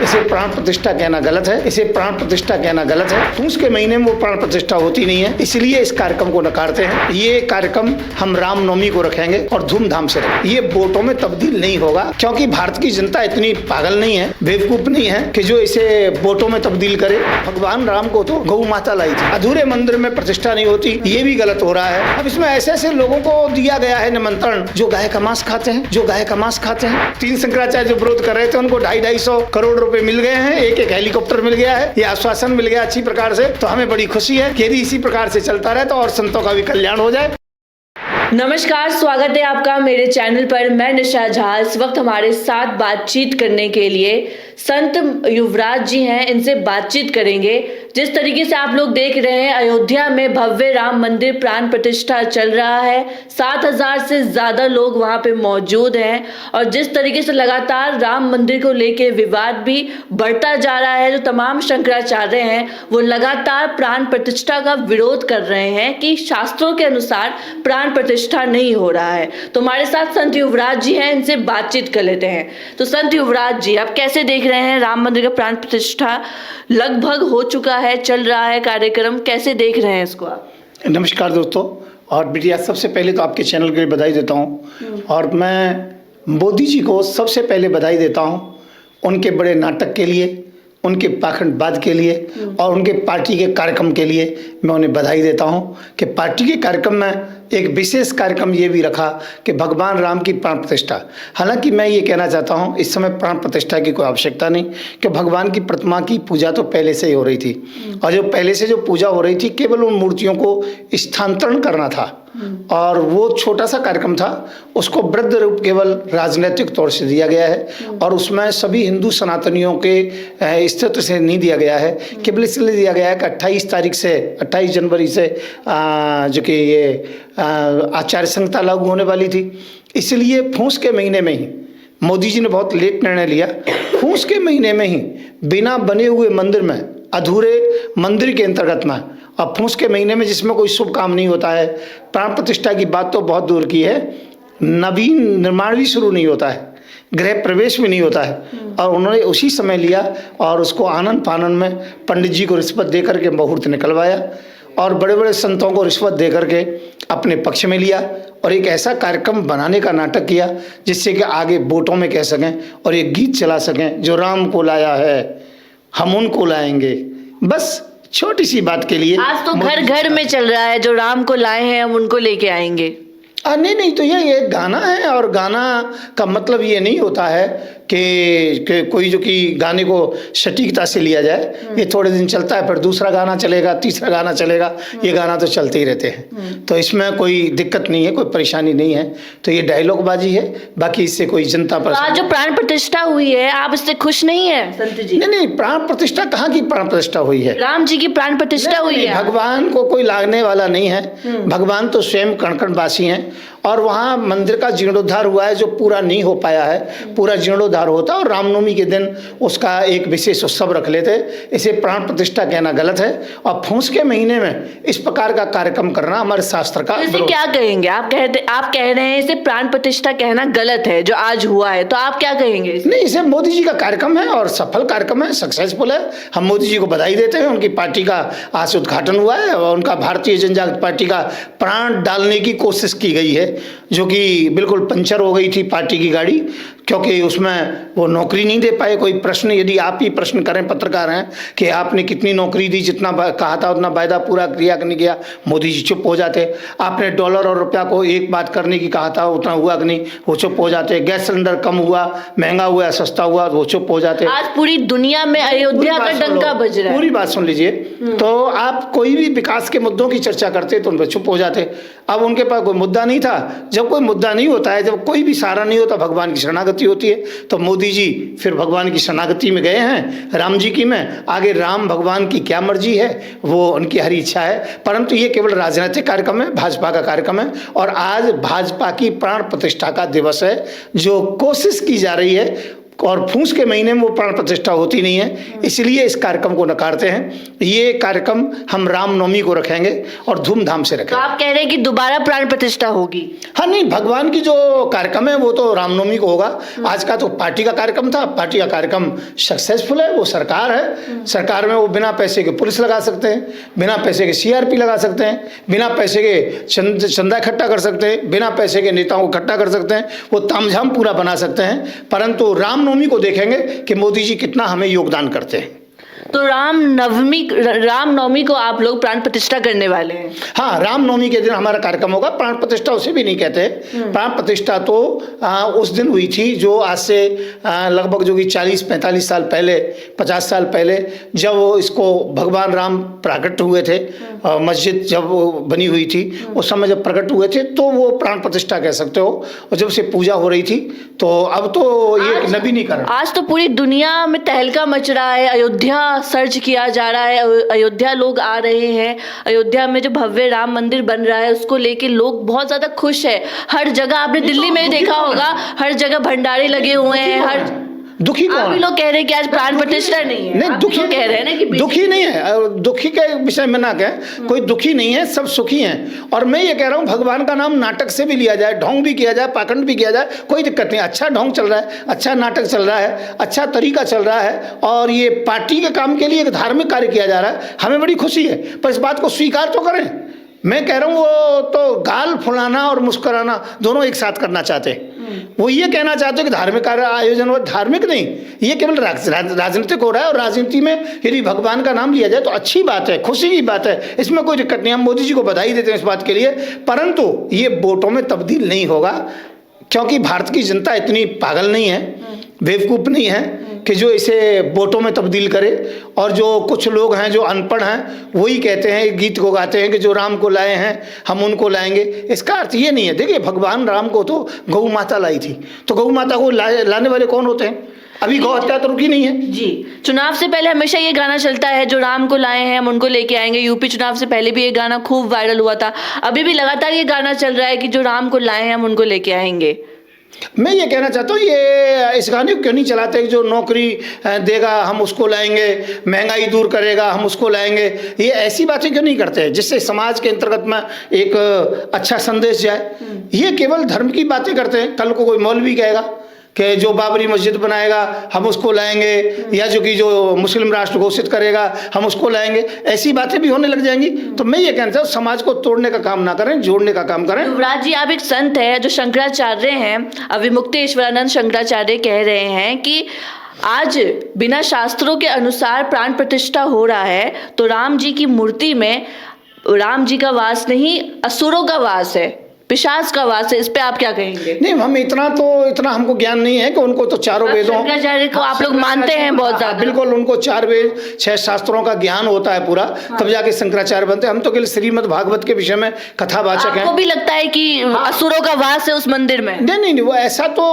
इसे प्राण प्रतिष्ठा कहना गलत है, इसे प्राण प्रतिष्ठा कहना गलत है। पूस के महीने में वो प्राण प्रतिष्ठा होती नहीं है, इसलिए इस कार्यक्रम को नकारते हैं। ये कार्यक्रम हम रामनवमी को रखेंगे और धूमधाम से रखेंगे। ये वोटों में तब्दील नहीं होगा, क्योंकि भारत की जनता इतनी पागल नहीं है, बेवकूफ नहीं है कि जो इसे वोटों में तब्दील करे। भगवान राम को तो गौ माता लाई थी, अधूरे मंदिर में प्रतिष्ठा नहीं होती, ये भी गलत हो रहा है। अब इसमें ऐसे ऐसे लोगों को दिया गया है निमंत्रण जो गाय का मांस खाते हैं, जो गाय का मांस खाते हैं। 3 शंकराचार्य जो विरोध कर रहे थे उनको 250-250 करोड़ रुपए मिल गए हैं, एक हेलीकॉप्टर मिल गया है, ये आश्वासन मिल गया अच्छी प्रकार से। तो हमें बड़ी खुशी है कि यदि इसी प्रकार से चलता रहे तो और संतों का भी कल्याण हो जाए। नमस्कार, स्वागत है आपका मेरे चैनल पर। मैं निशा झा। इस वक्त हमारे साथ बातचीत करने के लिए संत युवराज जी हैं, इनसे बातचीत करेंगे। जिस तरीके से आप लोग देख रहे हैं, अयोध्या में भव्य राम मंदिर प्राण प्रतिष्ठा चल रहा है। 7,000 से ज्यादा लोग वहां पे मौजूद हैं और जिस तरीके से लगातार राम मंदिर को लेके विवाद भी बढ़ता जा रहा है, जो तमाम शंकराचार्य हैं वो लगातार प्राण प्रतिष्ठा का विरोध कर रहे हैं कि शास्त्रों के अनुसार प्राण प्रतिष्ठा नहीं हो रहा है। तो हमारे साथ संत युवराज जी हैं, इनसे बातचीत कर लेते हैं। तो संत युवराज जी, आप कैसे देख रहे हैं राम मंदिर का प्राण प्रतिष्ठा लगभग हो चुका है, चल रहा है कार्यक्रम, कैसे देख रहे हैं इसको आप? नमस्कार दोस्तों, और बिटिया सबसे पहले तो आपके चैनल के लिए बधाई देता हूँ और मैं मोदी जी को सबसे पहले बधाई देता हूँ उनके बड़े नाटक के लिए, उनके पाखंडवाद के लिए और उनके पार्टी के कार्यक्रम के लिए मैं उन्हें बधाई देता हूं कि पार्टी के कार्यक्रम में एक विशेष कार्यक्रम ये भी रखा कि भगवान राम की प्राण प्रतिष्ठा। हालांकि मैं ये कहना चाहता हूं इस समय प्राण प्रतिष्ठा की कोई आवश्यकता नहीं, कि भगवान की प्रतिमा की पूजा तो पहले से ही हो रही थी और जो पहले से जो पूजा हो रही थी केवल उन मूर्तियों को स्थानांतरण करना था और वो छोटा सा कार्यक्रम था, उसको वृद्ध रूप केवल राजनीतिक तौर से दिया गया है और उसमें सभी हिंदू सनातनियों के स्थिति से नहीं दिया गया है। केवल इसलिए दिया गया है कि 28 जनवरी से जो कि ये आचार्य संहिता लागू होने वाली थी, इसलिए फूस के महीने में ही मोदी जी ने बहुत लेट निर्णय लिया। फूस के महीने में ही बिना बने हुए मंदिर में, अधूरे मंदिर के अंतर्गत में, अब फूस के महीने में जिसमें कोई शुभ काम नहीं होता है, प्राण प्रतिष्ठा की बात तो बहुत दूर की है, नवीन निर्माण भी शुरू नहीं होता है, गृह प्रवेश भी नहीं होता है और उन्होंने उसी समय लिया और उसको आनंद फानन में पंडित जी को रिश्वत दे करके मुहूर्त निकलवाया और बड़े बड़े संतों को रिश्वत दे करके अपने पक्ष में लिया और एक ऐसा कार्यक्रम बनाने का नाटक किया जिससे कि आगे वोटों में कह सकें और एक गीत चला सकें, जो राम को लाया है हम उनको लाएंगे। बस छोटी सी बात के लिए आज तो घर घर में चल रहा है, जो राम को लाए हैं हम उनको लेके आएंगे। नहीं, तो ये एक गाना है और गाना का मतलब ये नहीं होता है कि कोई जो कि गाने को सटीकता से लिया जाए। ये थोड़े दिन चलता है, फिर दूसरा गाना चलेगा, तीसरा गाना चलेगा, ये गाना तो चलते ही रहते हैं। तो इसमें कोई दिक्कत नहीं है, कोई परेशानी नहीं है। तो ये डायलॉगबाजी है, बाकी इससे कोई जनता पर। आज जो प्राण प्रतिष्ठा हुई है, आप इससे खुश नहीं है संत जी? नहीं, प्राण प्रतिष्ठा कहाँ की प्राण प्रतिष्ठा हुई है? राम जी की प्राण प्रतिष्ठा हुई है। भगवान को कोई लागने वाला नहीं है, भगवान तो स्वयं कणकणवासी हैं और वहाँ मंदिर का जीर्णोद्धार हुआ है जो पूरा नहीं हो पाया है, पूरा जीर्णोद्धार होता और रामनवमी के दिन उसका एक विशेष उत्सव रख लेते। इसे प्राण प्रतिष्ठा कहना गलत है और फूस के महीने में इस प्रकार का कार्यक्रम करना हमारे शास्त्र का। इसे क्या कहेंगे? आप कह रहे हैं इसे प्राण प्रतिष्ठा कहना गलत है जो आज हुआ है, तो आप क्या कहेंगे? नहीं, इसे मोदी जी का कार्यक्रम है और सफल कार्यक्रम है, सक्सेसफुल है। हम मोदी जी को बधाई देते हैं, उनकी पार्टी का आज उद्घाटन हुआ है और उनका भारतीय जनता पार्टी का प्राण डालने की कोशिश की गई है, जो कि बिल्कुल पंचर हो गई थी पार्टी की गाड़ी, क्योंकि उसमें वो नौकरी नहीं दे पाए। कोई प्रश्न यदि आप ही प्रश्न करें, पत्रकार हैं, कि आपने कितनी नौकरी दी, जितना कहा था उतना वायदा पूरा किया कि नहीं किया, मोदी जी चुप हो जाते। आपने डॉलर और रुपया को एक बात करने की कहा था, उतना हुआ कि नहीं, वो चुप हो जाते। गैस सिलेंडर कम हुआ, महंगा हुआ, सस्ता हुआ, वो चुप हो जाते। आज पूरी दुनिया में अयोध्या का डंका बज रहा है। पूरी बात सुन लीजिए। तो आप कोई भी विकास के मुद्दों की चर्चा करते तो उन पर चुप हो जाते। अब उनके पास कोई मुद्दा नहीं था। जब कोई मुद्दा नहीं होता है, जब कोई भी सहारा नहीं होता, भगवान की शरणागति होती है। तो मोदी जी फिर भगवान की शरणागति में गए हैं, राम जी की में। आगे राम भगवान की क्या मर्जी है वो उनकी हरी इच्छा है, परंतु ये केवल राजनीतिक कार्यक्रम है, भाजपा का कार्यक्रम है और आज भाजपा की प्राण प्रतिष्ठा का दिवस है। जो कोशिश की जा रही है और फूस के महीने में वो प्राण प्रतिष्ठा होती नहीं है, इसलिए इस कार्यक्रम को नकारते हैं। ये कार्यक्रम हम रामनवमी को रखेंगे और धूमधाम से तो रखेंगे। आप कह रहे हैं कि दोबारा प्राण प्रतिष्ठा होगी? हाँ, नहीं, भगवान की जो कार्यक्रम है वो तो रामनवमी को होगा। आज का तो पार्टी का कार्यक्रम था, पार्टी का कार्यक्रम सक्सेसफुल है। वो सरकार है, सरकार में वो बिना पैसे के पुलिस लगा सकते हैं, बिना पैसे के सीआरपी लगा सकते हैं, बिना पैसे के चंदा इकट्ठा कर सकते हैं, बिना पैसे के नेताओं को इकट्ठा कर सकते हैं, वो तामझाम पूरा बना सकते हैं। परंतु रामनवमी को देखेंगे कि मोदी जी कितना हमें योगदान करते हैं। तो रामनवमी को आप लोग प्राण प्रतिष्ठा करने वाले हैं? हाँ, रामनवमी के दिन हमारा कार्यक्रम होगा। प्राण प्रतिष्ठा उसे भी नहीं कहते। प्राण प्रतिष्ठा तो उस दिन हुई थी जो आज से लगभग जो कि 40-45 साल पहले, 50 साल पहले, जब वो इसको भगवान राम प्रकट हुए थे, मस्जिद जब वो बनी हुई थी उस समय जब प्रकट हुए थे, तो वो प्राण प्रतिष्ठा कह सकते हो। और जब से पूजा हो रही थी, तो अब तो ये नवीनीकरण। आज तो पूरी दुनिया में तहलका मच रहा है, अयोध्या सर्च किया जा रहा है, अयोध्या लोग आ रहे हैं। अयोध्या में जो भव्य राम मंदिर बन रहा है उसको लेके लोग बहुत ज्यादा खुश है। हर जगह आपने दिल्ली में देखा होगा, हर जगह भंडारे लगे हुए हैं। हर दुखी कौन? आप भी लोग कह रहे हैं कि आज प्राण प्रतिष्ठा नहीं है। नहीं, दुखी कह रहे हैं ना कि दुखी नहीं है। दुखी के विषय में ना कहें, कोई दुखी नहीं है, सब सुखी हैं। और मैं ये कह रहा हूँ, भगवान का नाम नाटक से भी लिया जाए, ढोंग भी किया जाए, पाखंड भी किया जाए, कोई दिक्कत नहीं। अच्छा ढोंग चल रहा है, अच्छा नाटक चल रहा है, अच्छा तरीका चल रहा है, और ये पार्टी के काम के लिए एक धार्मिक कार्य किया जा रहा है, हमें बड़ी खुशी है। पर इस बात को स्वीकार तो करें। मैं कह रहा हूँ वो तो गाल फुलाना और मुस्कुराना दोनों एक साथ करना चाहते हैं। वो ये कहना चाहते हैं कि धार्मिक आयोजन हो, धार्मिक नहीं, ये केवल राजनीतिक हो रहा है। और राजनीति में यदि भगवान का नाम लिया जाए तो अच्छी बात है, खुशी की बात है, इसमें कोई दिक्कत नहीं। हम मोदी जी को बधाई देते हैं इस बात के लिए। परंतु ये वोटों में तब्दील नहीं होगा, क्योंकि भारत की जनता इतनी पागल नहीं है, बेवकूफ़ नहीं है कि जो इसे वोटों में तब्दील करे। और जो कुछ लोग हैं जो अनपढ़ हैं, वही कहते हैं, गीत को गाते हैं कि जो राम को लाए हैं हम उनको लाएंगे। इसका अर्थ ये नहीं है। देखिए, भगवान राम को तो गौ माता लाई थी, तो गौ माता को लाने वाले कौन होते हैं? अभी गौ हत्या तो रुकी नहीं है जी। चुनाव से पहले हमेशा ये गाना चलता है, जो राम को लाए हैं हम उनको लेके आएंगे। यूपी चुनाव से पहले भी ये गाना खूब वायरल हुआ था। अभी भी लगातार ये गाना चल रहा है कि जो राम को लाए हैं हम उनको लेके आएंगे। मैं ये कहना चाहता हूँ, ये इस गाने को क्यों नहीं चलाते कि जो नौकरी देगा हम उसको लाएंगे, महंगाई दूर करेगा हम उसको लाएंगे। ये ऐसी बातें क्यों नहीं करते हैं जिससे समाज के अंतर्गत में एक अच्छा संदेश जाए। ये केवल धर्म की बातें करते हैं। कल को कोई मौलवी कहेगा कि जो बाबरी मस्जिद बनाएगा हम उसको लाएंगे, या जो मुस्लिम राष्ट्र घोषित करेगा हम उसको लाएंगे, ऐसी बातें भी होने लग जाएंगी। तो मैं ये कहना चाहता हूँ, समाज को तोड़ने का काम ना करें, जोड़ने का काम करें। युवराज जी, आप एक संत है जो शंकराचार्य हैं, अविमुक्तेश्वरानंद शंकराचार्य कह रहे हैं कि आज बिना शास्त्रों के अनुसार प्राण प्रतिष्ठा हो रहा है, तो राम जी की मूर्ति में राम जी का वास नहीं, असुरों का वास है, पिशाच का वास है। इस पे आप क्या कहेंगे? नहीं, हम इतना हमको ज्ञान नहीं है कि उनको तो चारों वेदों, शंकराचार्य को आप लोग मानते हैं बहुत ज्यादा। बिल्कुल, उनको 4 वेद 6 शास्त्रों का ज्ञान होता है पूरा, तब जाके शंकराचार्य बनते हैं। हम तो केवल श्रीमद् भागवत के विषय में कथावाचक हैं। आपको भी लगता है कि असुरों का वास है उस मंदिर में? नहीं, वो ऐसा तो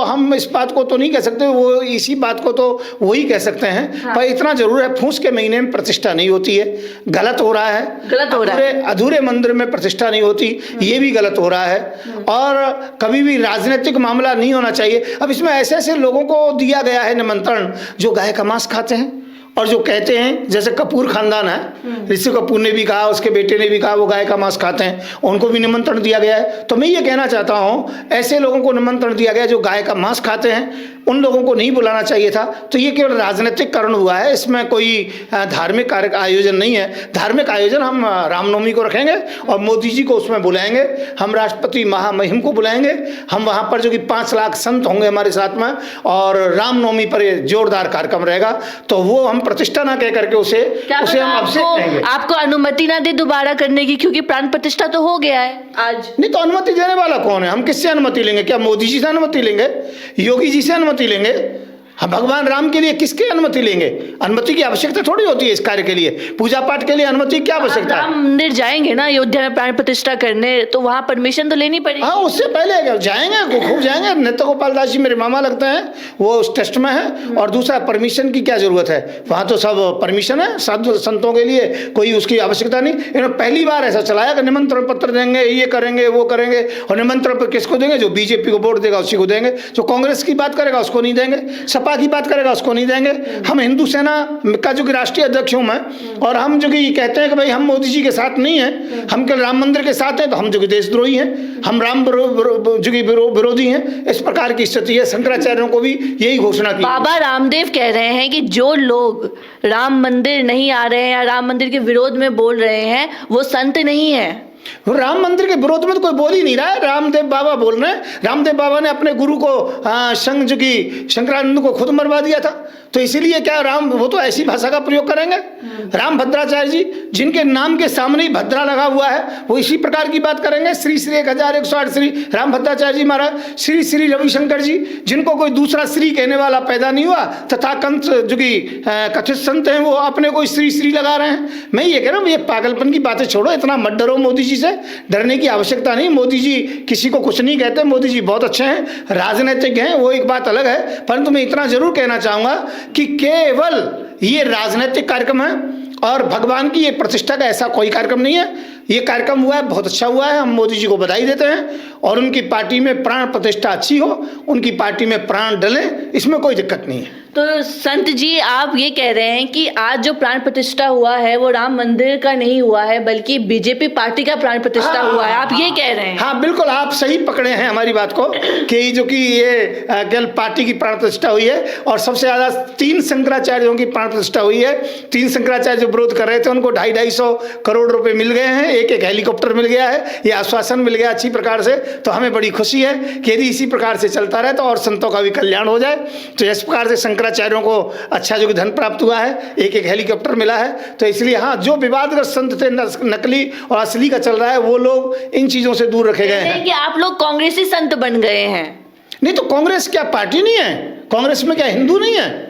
हम इस बात को तो नहीं कह सकते। वो इसी बात को तो वही कह सकते हैं। पर इतना जरूर है, फूस के महीने में प्रतिष्ठा नहीं होती है, गलत हो रहा है। गलत हो रहा है। अधूरे मंदिर में प्रतिष्ठा नहीं होती, ये भी गलत हो रहा है। और कभी भी राजनीतिक मामला नहीं होना चाहिए। अब इसमें ऐसे ऐसे लोगों को दिया गया है निमंत्रण जो गाय का मांस खाते हैं और जो कहते हैं, जैसे कपूर खानदान है, ऋषि कपूर ने भी कहा, उसके बेटे ने भी कहा वो गाय का मांस खाते हैं, उनको भी निमंत्रण दिया गया है। तो मैं ये कहना चाहता हूँ, ऐसे लोगों को निमंत्रण दिया गया जो गाय का मांस खाते हैं, उन लोगों को नहीं बुलाना चाहिए था। तो ये केवल राजनीतिक कारण हुआ है, इसमें कोई धार्मिक कार्य आयोजन नहीं है। धार्मिक आयोजन हम रामनवमी को रखेंगे और मोदी जी को उसमें बुलाएंगे, हम राष्ट्रपति महामहिम को बुलाएंगे, हम वहाँ पर जो कि 5 लाख संत होंगे हमारे साथ में, और रामनवमी पर जोरदार कार्यक्रम रहेगा। तो वो हम प्रतिष्ठा ना कह करके उसे हम अभिषेक कहेंगे। आपको अनुमति ना दे दोबारा करने की, क्योंकि प्राण प्रतिष्ठा तो हो गया है आज। नहीं, तो अनुमति देने वाला कौन है? हम किससे अनुमति लेंगे? क्या मोदी जी से अनुमति लेंगे? योगी जी से अनुमति लेंगे? हम भगवान राम के लिए किसकी अनुमति लेंगे? अनुमति की आवश्यकता थोड़ी होती है इस कार्य के लिए। पूजा पाठ के लिए अनुमति क्या आवश्यकता है? राम मंदिर जाएंगे ना अयोध्या में प्राण प्रतिष्ठा करने, तो वहां परमिशन तो लेनी पड़ेगी। हाँ, उससे पहले जाएंगे, खूब जाएंगे। नृत्य गोपाल दास जी मेरे मामा लगते हैं, वो उस ट्रस्ट में है। और दूसरा, परमिशन की क्या जरूरत है? वहाँ तो सब परमिशन है साधु संतों के लिए, कोई उसकी आवश्यकता नहीं। इन्होंने पहली बार ऐसा चलाया कि निमंत्रण पत्र देंगे, ये करेंगे वो करेंगे। और निमंत्रण पत्र किसको देंगे? जो बीजेपी को वोट देगा उसी को देंगे, जो कांग्रेस की बात करेगा उसको नहीं देंगे, सपा की बात करेगा उसको नहीं देंगे। हम हिंदू सेना का जो कि राष्ट्रीय अध्यक्ष हूं मैं, और हम जो कि कहते हैं कि भाई हम मोदी जी के साथ नहीं हैं, हम केवल राम मंदिर के साथ हैं, तो हम जो कि देशद्रोही हैं, हम राम जो कि विरोधी हैं। इस प्रकार की स्थिति है। शंकराचार्यों को भी यही घोषणा की। बाबा रामदेव कह रहे हैं कि जो लोग राम मंदिर नहीं आ रहे हैं या राम मंदिर के विरोध में बोल रहे हैं वो संत नहीं है। राम मंदिर के विरोध में तो कोई बोल ही नहीं रहा है, रामदेव बाबा बोल रहे हैं। रामदेव बाबा ने अपने गुरु को संग जो कि शंकरानंद को खुद मरवा दिया था, तो इसीलिए क्या राम, वो तो ऐसी भाषा का प्रयोग करेंगे। राम भद्राचार्य जी, जिनके नाम के सामने ही भद्रा लगा हुआ है, वो इसी प्रकार की बात करेंगे। श्री श्री 1108 श्री राम भद्राचार्य जी महाराज, श्री श्री रविशंकर जी, जिनको कोई दूसरा श्री कहने वाला पैदा नहीं हुआ, तथा कंस जो कि कथित संत हैं, वो अपने को श्री श्री लगा रहे हैं। मैं ये कह रहा हूँ, ये पागलपन की बातें छोड़ो, इतना मत डरो मोदी जी से, डरने की आवश्यकता नहीं। मोदी जी किसी को कुछ नहीं कहते, मोदी जी बहुत अच्छे हैं, राजनीतिक हैं, वो एक बात अलग है। परंतु मैं इतना जरूर कहना चाहूंगा कि केवल ये राजनीतिक कार्यक्रम है और भगवान की ये प्रतिष्ठा का ऐसा कोई कार्यक्रम नहीं है। ये कार्यक्रम हुआ है, बहुत अच्छा हुआ है, हम मोदी जी को बधाई देते हैं। और उनकी पार्टी में प्राण प्रतिष्ठा अच्छी हो, उनकी पार्टी में प्राण डले, इसमें कोई दिक्कत नहीं है। तो संत जी, आप ये कह रहे हैं कि आज जो प्राण प्रतिष्ठा हुआ है वो राम मंदिर का नहीं हुआ है, बल्कि बीजेपी पार्टी का प्राण प्रतिष्ठा हुआ है, आप ये कह रहे हैं? हाँ बिल्कुल, आप सही पकड़े हैं हमारी बात को, कि जो कि ये केवल पार्टी की प्राण प्रतिष्ठा हुई है। और सबसे ज्यादा 3 शंकराचार्यों की प्राण प्रतिष्ठा हुई है। 3 शंकराचार्य जो विरोध कर रहे थे, उनको 250-250 करोड़ रुपए मिल गए हैं, एक हेलीकॉप्टर मिल गया है, ये आश्वासन मिल गया अच्छी प्रकार से। तो हमें बड़ी खुशी है कि यदि इसी प्रकार से चलता रहे तो और संतों का भी कल्याण हो जाए। तो इस प्रकार से शंकराचार्यों को अच्छा जो धन प्राप्त हुआ है, एक हेलीकॉप्टर मिला है। तो इसलिए हाँ, जो विवादग्रस्त संत थे, नकली और असली का चल रहा है, वो लोग इन चीजों से दूर रखे गए हैं। कि आप लोग कांग्रेसी संत बन गए हैं। नहीं तो कांग्रेस क्या पार्टी नहीं है? कांग्रेस में क्या हिंदू नहीं है?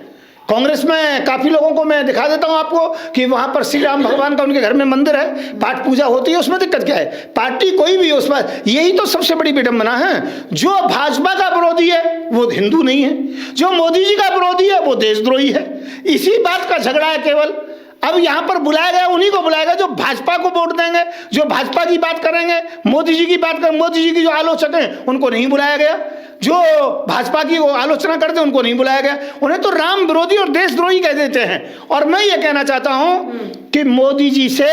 कांग्रेस में काफी लोगों को मैं दिखा देता हूं आपको कि वहां पर श्री राम भगवान का उनके घर में मंदिर है, पाठ पूजा होती है, उसमें दिक्कत क्या है? पार्टी कोई भी हो, उस पर यही तो सबसे बड़ी विडंबना है। जो भाजपा का विरोधी है वो हिंदू नहीं है, जो मोदी जी का विरोधी है वो देशद्रोही है। इसी बात का झगड़ा है केवल। अब यहाँ पर बुलाया गया, उन्हीं को बुलाया गया जो भाजपा को वोट देंगे, जो भाजपा की बात करेंगे, मोदी जी की बात करें, मोदी जी की जो आलोचक हैं उनको नहीं बुलाया गया, जो भाजपा की आलोचना करते हैं उनको नहीं बुलाया गया। उन्हें तो राम विरोधी और देशद्रोही कह देते हैं। और मैं ये कहना चाहता हूं कि मोदी जी से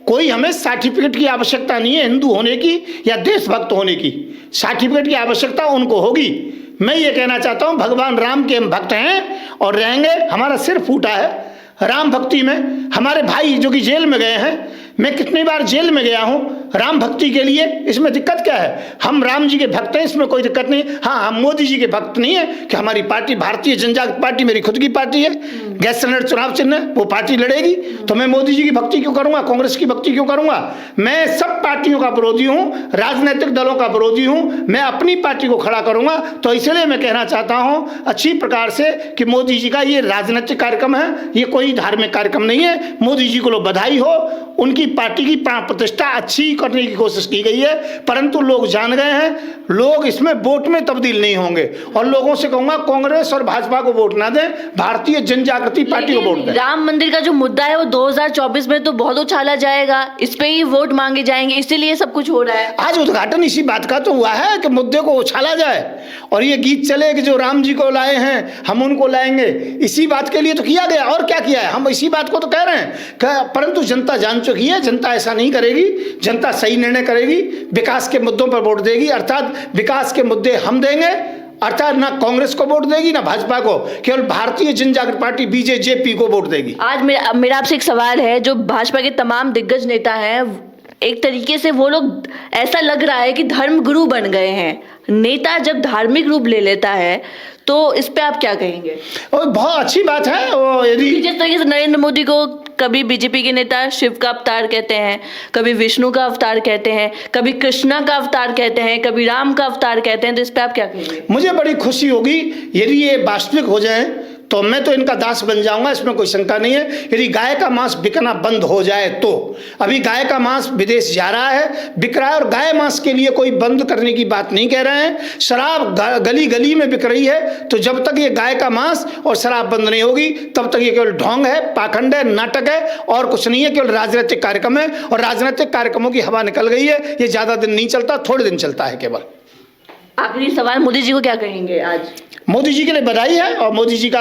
कोई हमें सर्टिफिकेट की आवश्यकता नहीं है हिंदू होने की या देशभक्त होने की। सर्टिफिकेट की आवश्यकता उनको होगी। मैं ये कहना चाहता हूं, भगवान राम के हम भक्त हैं और रहेंगे। हमारा सिर फूटा है राम भक्ति में। हमारे भाई जो कि जेल में गए हैं, मैं कितनी बार जेल में गया हूं राम भक्ति के लिए, इसमें दिक्कत क्या है? हम राम जी के भक्त हैं, इसमें कोई दिक्कत नहीं। हाँ, हम मोदी जी के भक्त नहीं है कि हमारी पार्टी भारतीय जनजागृति पार्टी मेरी खुद की पार्टी है, गैस सिलेंडर चुनाव चिन्ह है, वो पार्टी लड़ेगी, तो मैं मोदी जी की भक्ति क्यों करूंगा, कांग्रेस की भक्ति क्यों करूंगा? मैं सब पार्टियों का विरोधी हूँ, राजनीतिक दलों का विरोधी हूँ, मैं अपनी पार्टी को खड़ा करूंगा। तो इसलिए मैं कहना चाहता हूँ अच्छी प्रकार से कि मोदी जी का ये राजनीतिक कार्यक्रम है, ये कोई धार्मिक कार्यक्रम नहीं है। मोदी जी को लो बधाई हो, उनकी पार्टी की प्राण प्रतिष्ठा अच्छी करने की कोशिश की गई है, परंतु लोग जान गए हैं, लोग इसमें वोट में तब्दील नहीं होंगे। और लोगों से कहूंगा कांग्रेस और भाजपा को वोट ना दें, भारतीय जनजागृति पार्टी को वोट दें। राम मंदिर का जो मुद्दा है वो 2024 में तो बहुत उछाला जाएगा, इस पे ही वोट मांगे जाएंगे, इसीलिए सब कुछ हो रहा है। आज उद्घाटन इसी बात का तो हुआ है कि मुद्दे को उछाला जाए और ये गीत चले कि जो राम जी को लाए हैं हम उनको लाएंगे। इसी बात के लिए तो किया गया, और क्या किया है? हम इसी बात को तो कह रहे हैं, परंतु जनता जान चुकी है, जनता ऐसा नहीं करेगी। जनता सही निर्णय करेगी, विकास के मुद्दों पर वोट देगी, अर्थात विकास के मुद्दे हम देंगे, अर्थात ना कांग्रेस को वोट देगी ना भाजपा को, केवल भारतीय जनजागृति पार्टी बीजेपी को वोट देगी। आज मेरा आपसे एक सवाल है, जो भाजपा के तमाम दिग्गज नेता हैं, एक तरीके से वो लोग, ऐसा लग रहा है कि धर्म गुरु बन गए हैं। नेता जब धार्मिक रूप ले लेता है तो इस पे आप क्या कहेंगे? और बहुत अच्छी बात है। वो यदि जिस तरीके से नरेंद्र मोदी को कभी बीजेपी के नेता शिव का अवतार कहते हैं, कभी विष्णु का अवतार कहते हैं, कभी कृष्णा का अवतार कहते हैं, कभी राम का अवतार कहते हैं, तो इस पे आप क्या कहेंगे? मुझे बड़ी खुशी होगी यदि ये वास्तविक हो जाए, तो मैं तो इनका दास बन जाऊंगा, इसमें कोई शंका नहीं है। यदि गाय का मांस बिकना बंद हो जाए तो, अभी गाय का मांस विदेश जा रहा है, बिक रहा है, और गाय मांस के लिए कोई बंद करने की बात नहीं कह रहे हैं। शराब गली गली में बिक रही है, तो जब तक ये गाय का मांस और शराब बंद नहीं होगी तब तक ये केवल ढोंग है, पाखंड है, नाटक है और कुछ नहीं है, केवल राजनीतिक कार्यक्रम है। और राजनीतिक कार्यक्रमों की हवा निकल गई है, ये ज्यादा दिन नहीं चलता, थोड़े दिन चलता है केवल। आखिरी सवाल, मोदी जी को क्या कहेंगे आज? मोदी जी के लिए बधाई है, और मोदी जी का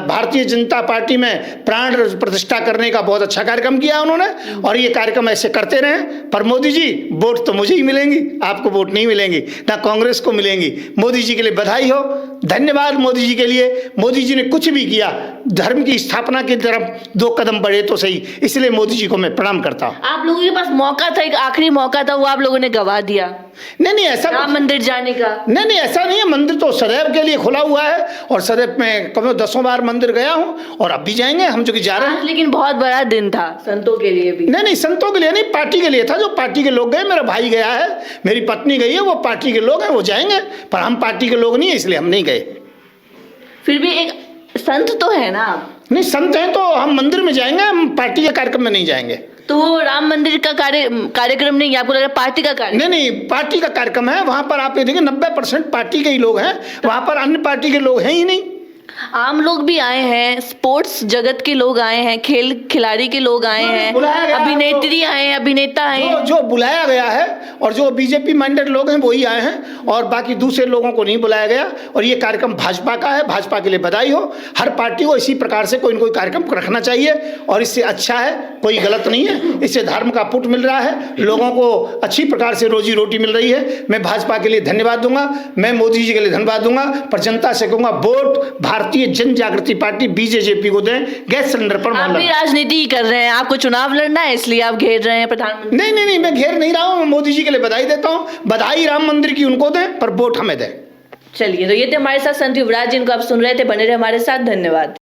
भारतीय जनता पार्टी में प्राण प्रतिष्ठा करने का बहुत अच्छा कार्यक्रम किया उन्होंने, और ये कार्यक्रम ऐसे करते रहें। पर मोदी जी, वोट तो मुझे ही मिलेंगी, आपको वोट नहीं मिलेंगी, ना कांग्रेस को मिलेंगी। मोदी जी के लिए बधाई हो, धन्यवाद मोदी जी के लिए। मोदी जी ने कुछ भी किया, धर्म की स्थापना की तरफ 2 कदम बढ़े तो सही, इसलिए मोदी जी को मैं प्रणाम करता हूँ। आप लोगों के पास मौका था, एक आखिरी मौका था, वो आप लोगों ने गवा दिया। नहीं ऐसा राम मंदिर जाने का। नहीं ऐसा नहीं है, मंदिर तो सदैव के लिए खुला हुआ है, और सदैव मैं कभी 10 बार मंदिर गया हूँ, और अब भी जाएंगे हम, जो कि जा रहे हैं। लेकिन बहुत बड़ा दिन था संतों के लिए भी। नहीं संतों के लिए नहीं, पार्टी के लिए था। जो पार्टी के लोग गए, मेरा भाई गया है, मेरी पत्नी गई है, वो पार्टी के लोग हैं, वो जाएंगे, पर हम पार्टी के लोग नहीं है, इसलिए हम नहीं गए। फिर भी एक संत तो है ना आप? नहीं, संत हैं तो हम मंदिर में जाएंगे, हम पार्टी के कार्यक्रम में नहीं जाएंगे। तो वो राम मंदिर का कार्यक्रम नहीं है, आपको लग रहा है पार्टी का कार्यक्रम? नहीं पार्टी का कार्यक्रम है। वहां पर आप ये देखिए 90% पार्टी के ही लोग हैं, वहां पर अन्य पार्टी के लोग हैं ही नहीं। आम लोग भी आए हैं, स्पोर्ट्स जगत के लोग आए हैं, खेल खिलाड़ी के लोग आए हैं, अभिनेत्री आए हैं, अभिनेता आए हैं। जो बुलाया गया है, और जो बीजेपी माइंडेड लोग हैं वही आए हैं, और बाकी दूसरे लोगों को नहीं बुलाया गया। और ये कार्यक्रम भाजपा का है, भाजपा के लिए बधाई हो। हर पार्टी को इसी प्रकार से कोई न कोई कार्यक्रम रखना चाहिए, और इससे अच्छा है, कोई गलत नहीं है। इससे धर्म का पुट मिल रहा है, लोगों को अच्छी प्रकार से रोजी रोटी मिल रही है। मैं भाजपा के लिए धन्यवाद दूंगा, मैं मोदी जी के लिए धन्यवाद दूंगा, पर जनता से कहूंगा वोट भारतीय जन जागृति पार्टी बीजेपी को दें। गैस सिलेंडर पर आप भी राजनीति ही कर रहे हैं, आपको चुनाव लड़ना है, इसलिए आप घेर रहे हैं प्रधानमंत्री? नहीं मैं घेर नहीं रहा हूं, मैं मोदी जी के लिए बधाई देता हूं। बधाई राम मंदिर की उनको दें, पर वोट हमें दें। चलिए, तो ये थे हमारे साथ संत युवराज, जिनको आप सुन रहे थे। बने रहे हमारे साथ, धन्यवाद।